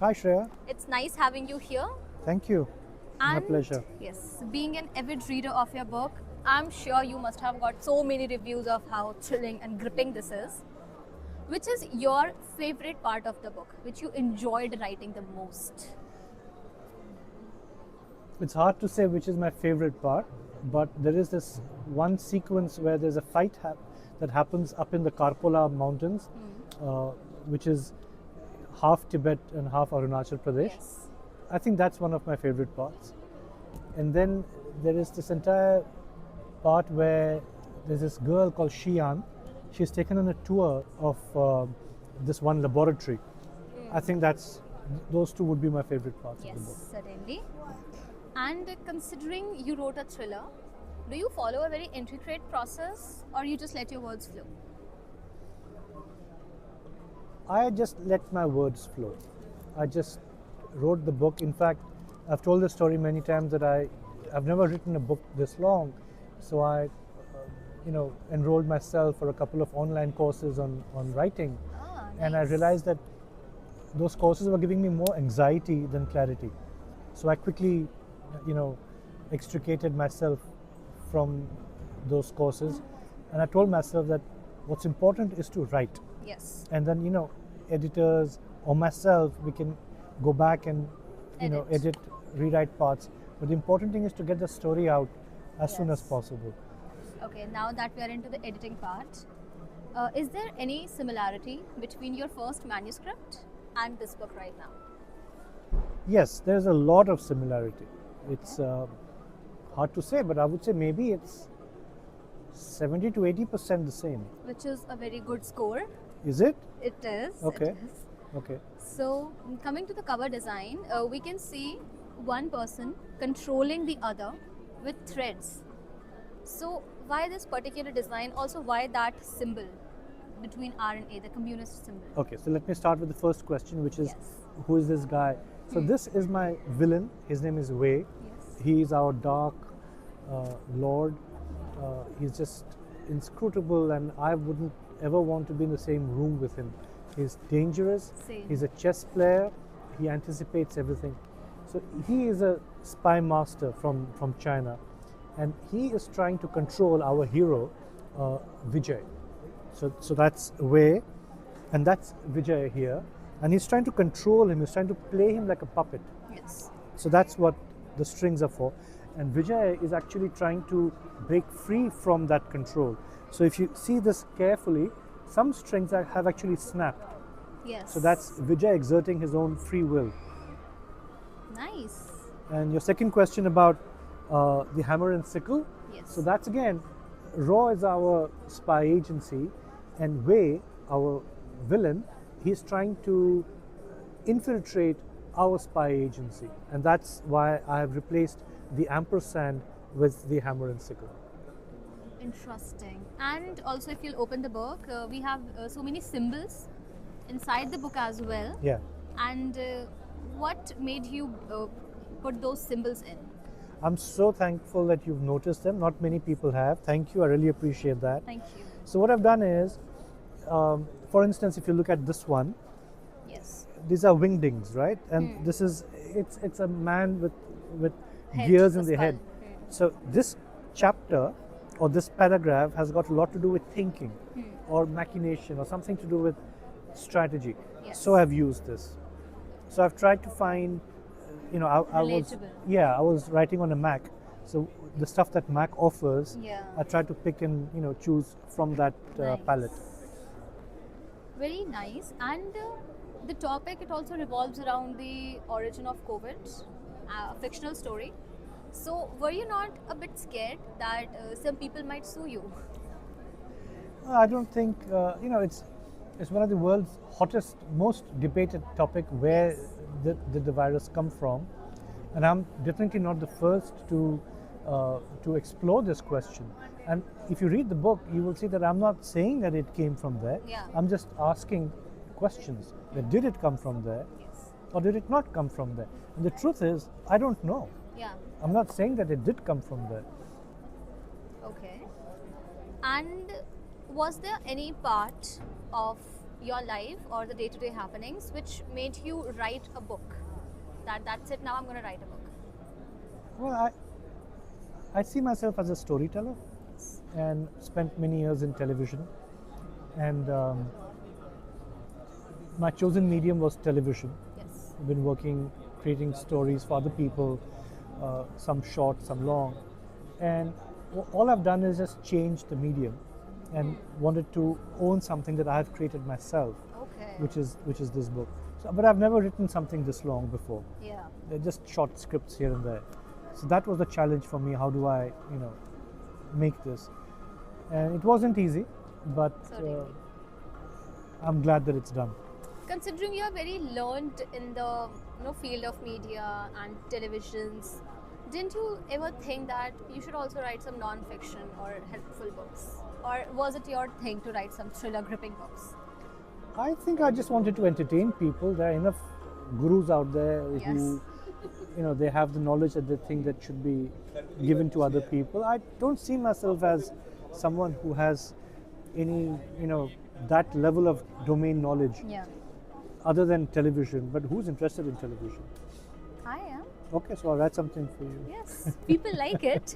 Hi Shreya. It's nice having you here. Thank you. My And pleasure. yes, being an avid reader of your book, I'm sure you must have got so many reviews of how thrilling and gripping this is. Which is your favorite part of the book, which you enjoyed writing the most? It's hard to say which is my favorite part, but there is this one sequence where there's a fight that happens up in the Karpola mountains, uh, which is half Tibet and half Arunachal Pradesh. Yes. I think that's one of my favorite parts. And then there is this entire part where there's this girl called Xian. She's taken on a tour of this one laboratory. I think those two would be my favorite parts of the book. Yes, certainly. And considering you wrote a thriller, do you follow a very intricate process or you just let your words flow? I just let my words flow. I just wrote the book. In fact, I've told the story many times that I've never written a book this long. So I, enrolled myself for a couple of online courses on writing. Ah, And I nice. realized that those courses were giving me more anxiety than clarity. So I quickly, extricated myself from those courses. And I told myself that what's important is to write. Yes. And then, editors or myself, we can go back and, edit, rewrite parts. But the important thing is to get the story out as soon as Yes. possible. Okay, now that we are into the editing part, is there any similarity between your first manuscript and this book right now? Yes, there's a lot of similarity. It's hard to say, but I would say maybe it's 70 to 80% the same. Which is a very good score. Is it? It is. Okay. It is. Okay. So, coming to the cover design, we can see one person controlling the other with threads. So, why this particular design? Also, why that symbol between R&A, the communist symbol? Okay, so let me start with the first question, which is Yes. who is this guy? So, this is my villain. His name is Wei. Yes. He is our dark lord. He's just inscrutable, and I wouldn't ever want to be in the same room with him. He's dangerous. Same. He's a chess player. He anticipates everything. So he is a spy master from China, and he is trying to control our hero, Vijay. So that's Wei, and that's Vijay here, and he's trying to control him. He's trying to play him like a puppet. Yes. So that's what the strings are for. And Vijay is actually trying to break free from that control. So if you see this carefully, some strings have actually snapped. Yes. So that's Vijay exerting his own free will. nice. And your second question about the hammer and sickle. Yes. So that's again, Raw is our spy agency, and Wei, our villain, he's trying to infiltrate our spy agency, and that's why I have replaced the ampersand with the hammer and sickle. Interesting. And also, if you'll open the book, we have so many symbols inside the book as well. Yeah. And what made you put those symbols in? I'm so thankful that you've noticed them. Not many people have. Thank you. I really appreciate that. Thank you. So what I've done is, for instance, if you look at this one, Yes. these are wingdings, right? And this is it's a man with Head, gears the in the head. skull. So this chapter or this paragraph has got a lot to do with thinking or machination or something to do with strategy. Yes. So I've used this. So I've tried to find, Relatable. I was writing on a Mac. So the stuff that Mac offers, Yeah. I tried to pick and choose from that Nice. palette. Very nice. And the topic, it also revolves around the origin of COVID, a fictional story. So, were you not a bit scared that some people might sue you? I don't think it's one of the world's hottest, most debated topic. Where did the virus come from? And I'm definitely not the first to explore this question. And if you read the book, you will see that I'm not saying that it came from there. Yeah. I'm just asking questions. That did it come from there, Yes. or did it not come from there? And the truth is, I don't know. Yeah. I'm not saying that it did come from there. Okay. And was there any part of your life or the day-to-day happenings which made you write a book? That's it. Now I'm going to write a book. Well, I see myself as a storyteller and spent many years in television. And my chosen medium was television. Yes. I've been working, creating stories for other people, some short, some long. And all I've done is just change the medium and wanted to own something that I've created myself, Okay. which is this book. So, but I've never written something this long before. Yeah. They're just short scripts here and there. So that was the challenge for me. How do I, make this? And it wasn't easy, but Certainly. I'm glad that it's done. Considering you are very learned in the field of media and televisions, didn't you ever think that you should also write some non-fiction or helpful books? Or was it your thing to write some thriller gripping books? I think I just wanted to entertain people. There are enough gurus out there who, they have the knowledge that they think that should be given to other people. I don't see myself as someone who has any, that level of domain knowledge Yeah. other than television. But who's interested in television? I am. Okay, so I'll write something for you. Yes. People like it.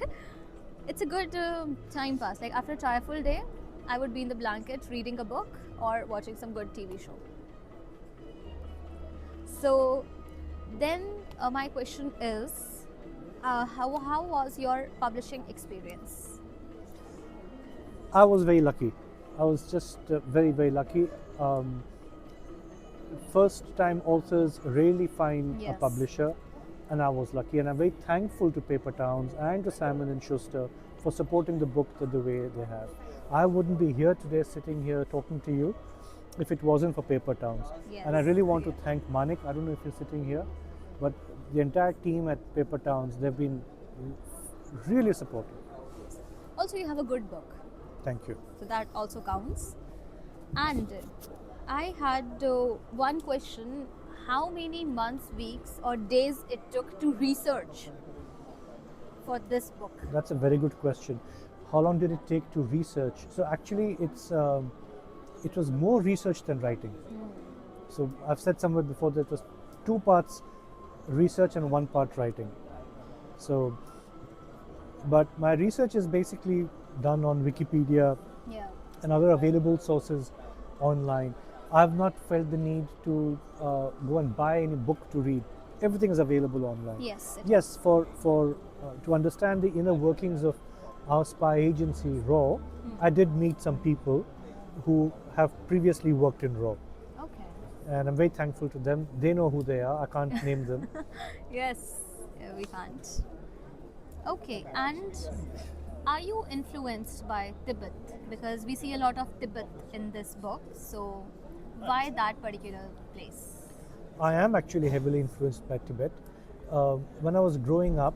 It's a good time pass. Like after a tired day, I would be in the blanket reading a book or watching some good TV show. So then my question is, how was your publishing experience? I was very lucky. I was just very, very lucky. First time authors rarely find a Yes. publisher, and I was lucky. And I'm very thankful to Paper Towns and to Simon and Schuster for supporting the book the way they have. I wouldn't be here today, sitting here talking to you, if it wasn't for Paper Towns. And I Yes. really want to thank Manik. I don't know if you're sitting here, but the entire team at Paper Towns, they've been really supportive. Also, you have a good book, Thank you. so that also counts. And I had one question: how many months, weeks, or days it took to research for this book? That's a very good question. How long did it take to research? So actually, it was more research than writing. So I've said somewhere before that it was 2 parts research and 1 part writing. So, but my research is basically done on Wikipedia Yeah. and other available sources online. I've not felt the need to go and buy any book to read. Everything is available online. Yes. Yes, for to understand the inner workings of our spy agency, RAW, I did meet some people who have previously worked in RAW, Okay. and I'm very thankful to them. They know who they are. I can't name them. Yes. We can't. Okay. And are you influenced by Tibet? Because we see a lot of Tibet in this book. So why that particular place? I am actually heavily influenced by Tibet. When I was growing up,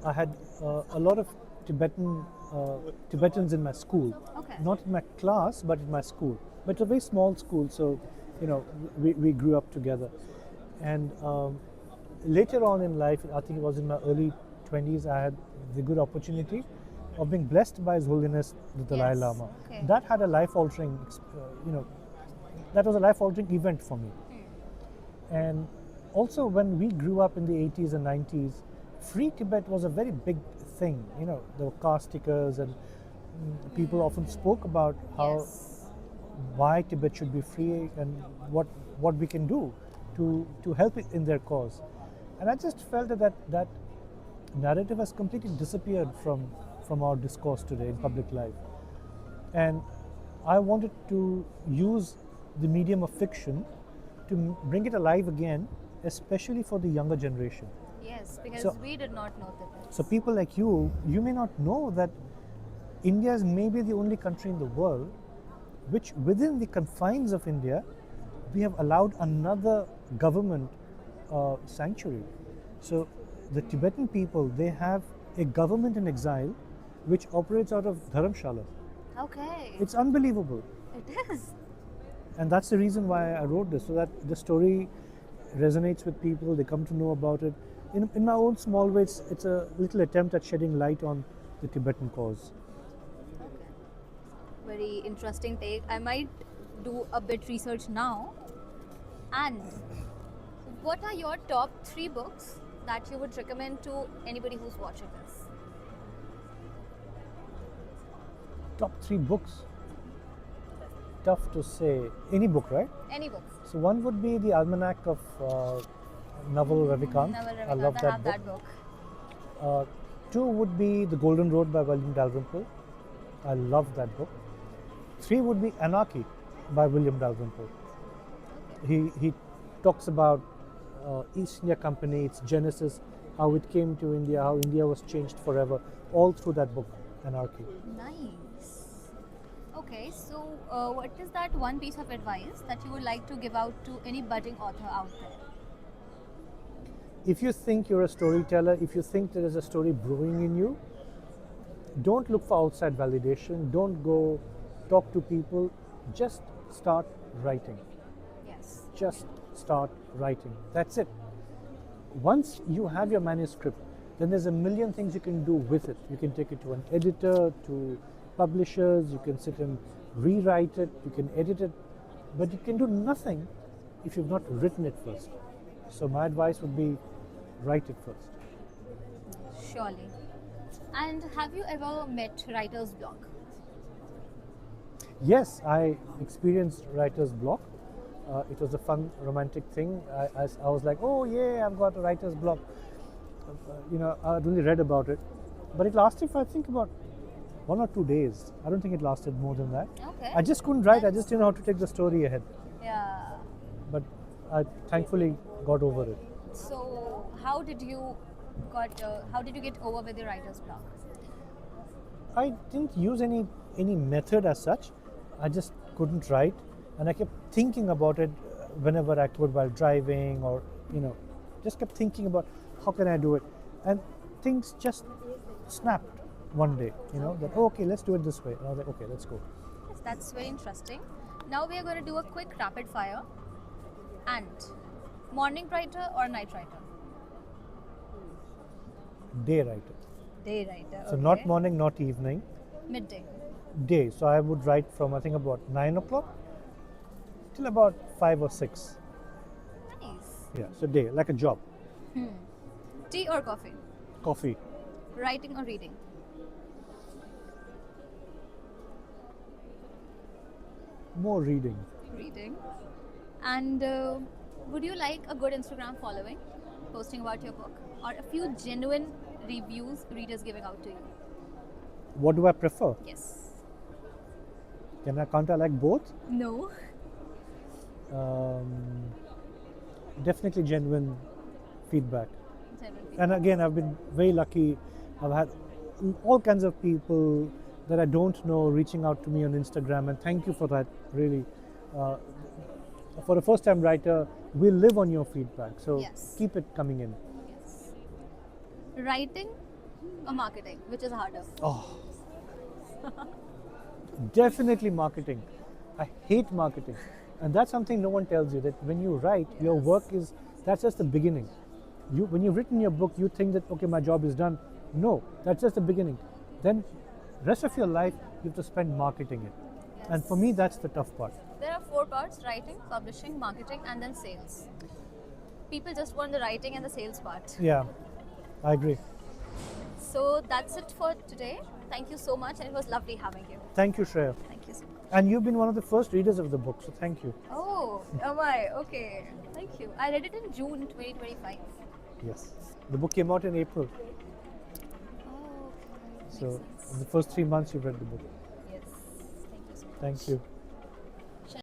I had a lot of Tibetans in my school. Okay. Not in my class, but in my school. But it's a very small school, so we grew up together. And later on in life, I think it was in my early 20s, I had the good opportunity of being blessed by His Holiness the Dalai Yes. Lama. Okay. That had a life-altering, that was a life-altering event for me. And also, when we grew up in the 80s and 90s, Free Tibet was a very big thing. There were car stickers, and people often spoke about how Yes. why Tibet should be free and what we can do to help it in their cause. And I just felt that narrative has completely disappeared from our discourse today in public life. And I wanted to use the medium of fiction to bring it alive again, especially for the younger generation. Yes, because So- we did not know Tibet. So people like you may not know that India is maybe the only country in the world which, within the confines of India, we have allowed another government sanctuary. So the Tibetan people, they have a government in exile which operates out of Dharamshala. Okay. It's unbelievable. It is. And that's the reason why I wrote this, so that the story resonates with people, they come to know about it. In my own small way, it's a little attempt at shedding light on the Tibetan cause. Very interesting take. I might do a bit research now. And what are your top 3 books that you would recommend to anybody who's watching this? Top 3 books. Tough to say. Any book, right? Any books? So one would be the Almanac of Naval Ravikant. Naval I love Ravikant, I that have book. that book. Two would be The Golden Road by William Dalrymple. I love that book. 3 would be Anarchy by William Dalrymple. He talks about East India Company, its genesis, how it came to India, how India was changed forever, all through that book, Anarchy. Nice. Okay, so what is that one piece of advice that you would like to give out to any budding author out there? If you think you're a storyteller, if you think there is a story brewing in you, don't look for outside validation, don't go talk to people, just start writing. Yes. Just start writing. That's it. Once you have your manuscript, then there's a million things you can do with it. You can take it to an editor, to publishers, you can sit and rewrite it, you can edit it, but you can do nothing if you've not written it first. So my advice would be write it first. Surely. And have you ever met writer's block? Yes, I experienced writer's block. It was a fun, romantic thing. I was like, oh yeah, I've got a writer's block. I'd only read about it, but it lasted for I think about 1 or 2 days. I don't think it lasted more than that. Okay. I just couldn't write. I just didn't know how to take the story ahead. Yeah. But I thankfully got over it. So how did you get over with the writer's block? I didn't use any method as such. I just couldn't write, and I kept thinking about it whenever I could while driving, or just kept thinking about how can I do it, and things just snapped one day. That okay, let's do it this way. And I was like, okay, let's go. Yes, that's very interesting. Now we are going to do a quick rapid fire. And morning writer or night writer? Day writer. Day writer. So not morning, not evening. Midday. Day. So I would write from I think about 9 o'clock till about 5 or 6. Nice. Yeah. So day, like a job. Tea or coffee? Coffee. Writing or reading? More reading. Reading. And would you like a good Instagram following, posting about your book, or a few genuine reviews readers giving out to you? What do I prefer? Yes. Can't I like both? No. Definitely genuine feedback. Genuine And again, I've been very lucky. I've had all kinds of people that I don't know reaching out to me on Instagram, and thank you for that. Really, for a first-time writer, we live on your feedback, so Yes. keep it coming in. Yes. Writing or marketing, which is harder? Oh, definitely marketing. I hate marketing, and that's something no one tells you. That when you write, your work that's just the beginning. When you've written your book, you think that okay, my job is done. No, that's just the beginning. Then, rest of your life, you have to spend marketing it. Yes. And for me, that's the tough part. There are 4 parts: writing, publishing, marketing, and then sales. People just want the writing and the sales part. Yeah, I agree. So that's it for today. Thank you so much, and it was lovely having you. Thank you, Shreya. Thank you so much. And you've been one of the first readers of the book, so thank you. Oh, am I? Okay. Thank you. I read it in June 2025. Yes. The book came out in April, Oh, okay. so Makes sense. in the first 3 months you've read the book. Yes. Thank you so much. Thank you.